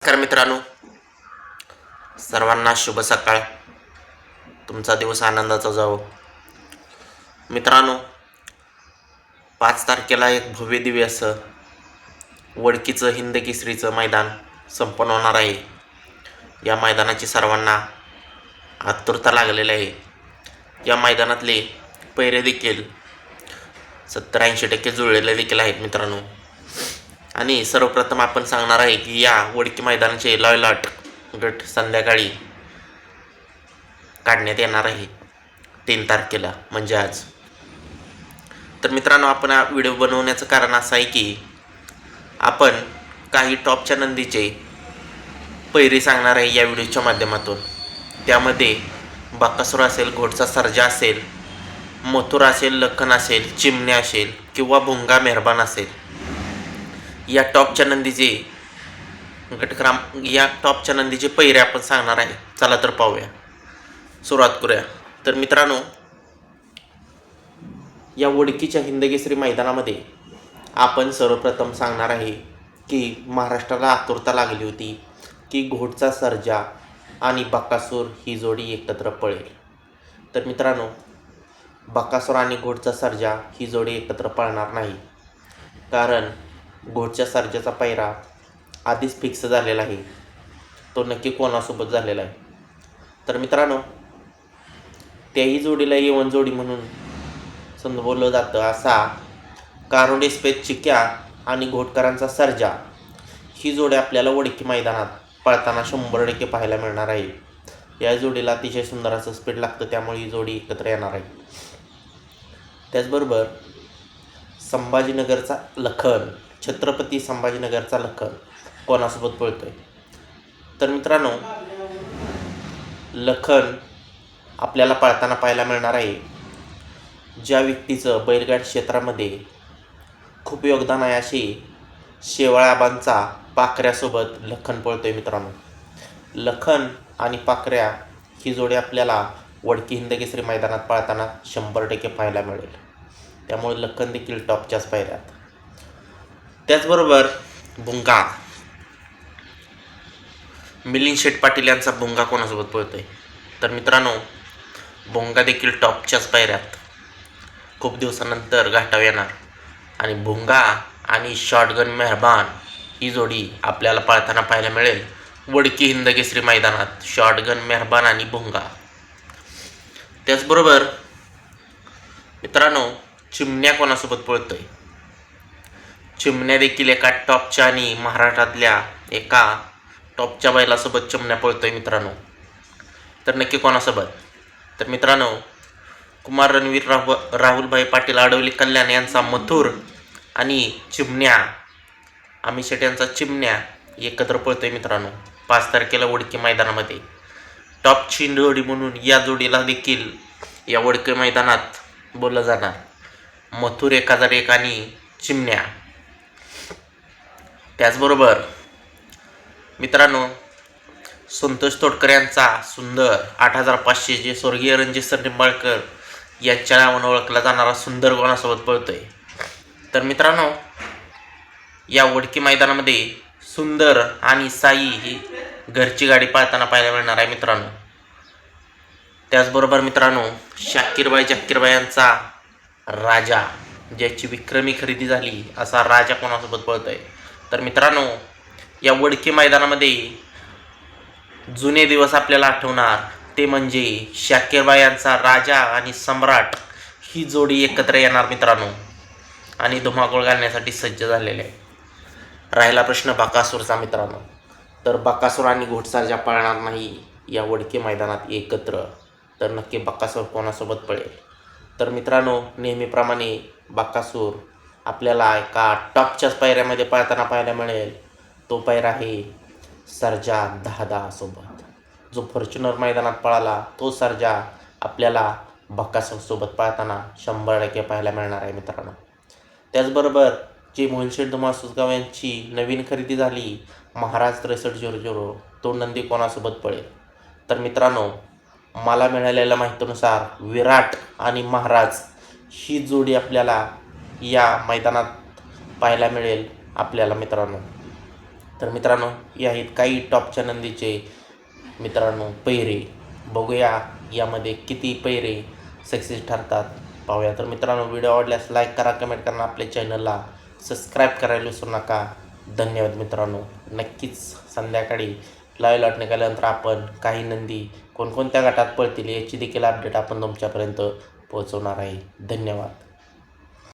नमस्कार मित्रांनो, सर्वांना शुभ सकाळ. तुमचा दिवस आनंदाचा जावो. मित्रांनो, 5 तारखेला एक भव्य दिव्य असं वडकीचं हिंद केसरीचं मैदान संपन्न होणार आहे. या मैदानाची सर्वांना आतुरता लागलेली आहे. या मैदानातले पैरे देखील 70-80% जुळलेले देखील आहेत मित्रांनो. आणि सर्वप्रथम आपण सांगणार आहे की या वडकी मैदानाचे लॉट गट संध्याकाळी काढण्यात येणार आहे 3 तारखेला, म्हणजे आज. तर मित्रांनो, आपण हा व्हिडिओ बनवण्याचं कारण असं आहे की आपण काही टॉपच्या नंदीचे पैरे सांगणार आहे या व्हिडिओच्या माध्यमातून. त्यामध्ये बकासूर असेल, घोडचा सर्जा असेल, मथुरा असेल, लखन असेल, चिमण्या असेल किंवा भुंगा मेहरबान असेल, या टॉपच्या नंदीचे या टॉपच्या नंदीचे पैरे आपण सांगणार आहे. चला तर पाहूया, सुरुवात करूया. तर मित्रांनो, या वडकीच्या हिंदकेसरी मैदानामध्ये आपण सर्वप्रथम सांगणार आहे की महाराष्ट्राला आतुरता लागली होती की घोडचा सर्जा आणि बकासूर ही जोडी एकत्र पळेल. तर मित्रांनो, बकासूर आणि घोडचा सर्जा ही जोडी एकत्र पळणार नाही, कारण घोडच्या सर्जाचा पैरा आधीच फिक्स झालेला आहे. तो नक्की कोणासोबत झालेला आहे. तर मित्रांनो, त्याही जोडीला येवन जोडी म्हणून संबोधलं जातं. असा कारोडे स्पेस चिक्या आणि घोटकरांचा सर्जा ही जोडी आपल्याला वडकी मैदानात पळताना 100% पाहायला मिळणार आहे. या जोडीला अतिशय सुंदर असं स्पीड लागतं, त्यामुळे ही जोडी एकत्र येणार आहे. त्याचबरोबर संभाजीनगरचा लखन, छत्रपती संभाजीनगरचा लखन कोणासोबत पळतोय? तर मित्रांनो, लखन आपल्याला पळताना पाहायला मिळणार आहे ज्या व्यक्तीचं बैलगाडी क्षेत्रामध्ये खूप योगदान आहे, अशी शेवाळाबांचा पाखऱ्यासोबत लखन पळतोय. मित्रांनो, लखन आणि पाखऱ्या ही जोडी आपल्याला वडकी हिंदकेसरी मैदानात पळताना 100% पाहायला मिळेल. त्यामुळे लखन देखील टॉपच्याच पायऱ्यात. त्याचबरोबर भुंगा, मिलिंद शेठ पाटील यांचा भुंगा कोणासोबत पळतोय? तर मित्रांनो, भुंगा देखील टॉपच्याच पायऱ्यात खूप दिवसानंतर घाटावर येणार. आणि भुंगा आणि शॉटगन मेहरबान ही जोडी आपल्याला पळताना पाहायला मिळेल वडकी हिंदकेसरी मैदानात. शॉटगन मेहरबान आणि भुंगा. त्याचबरोबर मित्रांनो, चिमण्या कोणासोबत पळतोय? चिमण्या देखील एका टॉपच्या आणि महाराष्ट्रातल्या एका टॉपच्या बैलासोबत चिमण्या पळतोय मित्रांनो. तर नक्की कोणासोबत? तर मित्रांनो, कुमार रणवीर राहुलभाई पाटील आडवली कल्याण यांचा मथुर आणि चिमण्या, अमित शेट यांचा चिमण्या एकत्र पळतोय मित्रांनो 5 तारखेला वडकी मैदानामध्ये. टॉपची जोडी म्हणून या जोडीला देखील या वडकी मैदानात बोललं जाणार. मथुर 1001 आणि चिमण्या. त्याचबरोबर मित्रांनो, संतोष तोडकर यांचा सुंदर 8500 जे स्वर्गीय रणजित सर निंबाळकर यांच्या नावानं ओळखला जाणारा सुंदर कोणासोबत पळतोय? तर मित्रांनो, या वडकी मैदानामध्ये सुंदर आणि साई ही घरची गाडी पाळताना पाहायला मिळणार आहे मित्रांनो. त्याचबरोबर मित्रांनो, जाकीरबाई यांचा राजा, ज्याची विक्रमी खरेदी झाली असा राजा कोणासोबत पळतोय? तर मित्रांनो, या वडकी मैदानामध्ये जुने दिवस आपल्याला आठवणार, ते म्हणजे शाकीरबाई यांचा राजा आणि सम्राट ही जोडी एकत्र येणार मित्रांनो, आणि धुमाकूळ घालण्यासाठी सज्ज झालेले आहे. राहिला प्रश्न बकासूरचा मित्रांनो. तर बकासूर आणि घोडसर्जा पळणार नाही या वडकी मैदानात एकत्र. तर नक्की बकासूर कोणासोबत पळेल? तर मित्रांनो, नेहमीप्रमाणे बकासूर आपल्याला एका टॉपच्याच पायऱ्यामध्ये पळताना पाहायला मिळेल. तो पायरा आहे सर्जा 10 सोबत. जो फॉर्च्युनर मैदानात पळाला तो सर्जा आपल्याला बकासूरसोबत पळताना 100% पाहायला मिळणार आहे मित्रांनो. त्याचबरोबर जे मोहिलशेठ धुमाळ सुसगाव यांची नवीन खरेदी झाली महाराज 6300, तो नंदी कोणासोबत पळेल? तर मित्रांनो, मला मिळालेल्या माहितीनुसार विराट आणि महाराज ही जोडी आपल्याला या मैदानात पाहायला मिळेल आपल्याला मित्रांनो. तर मित्रांनो या आहेत काही टॉपच्या नंदीचे मित्रांनो पैरे. बघूया यामध्ये किती पैरे सक्सेस ठरतात पाहूया. तर मित्रांनो व्हिडिओ आवडल्यास लाईक करा, कमेंट करा, आपल्या चॅनलला सबस्क्राईब करायला विसरू नका. धन्यवाद मित्रांनो. नक्कीच संध्याकाळी लाईव्ह लॉट निघाल्यानंतर आपण काही नंदी कोणकोणत्या गटात पळतील याची देखील अपडेट आपण तुमच्यापर्यंत पोहोचवणार आहे. धन्यवाद.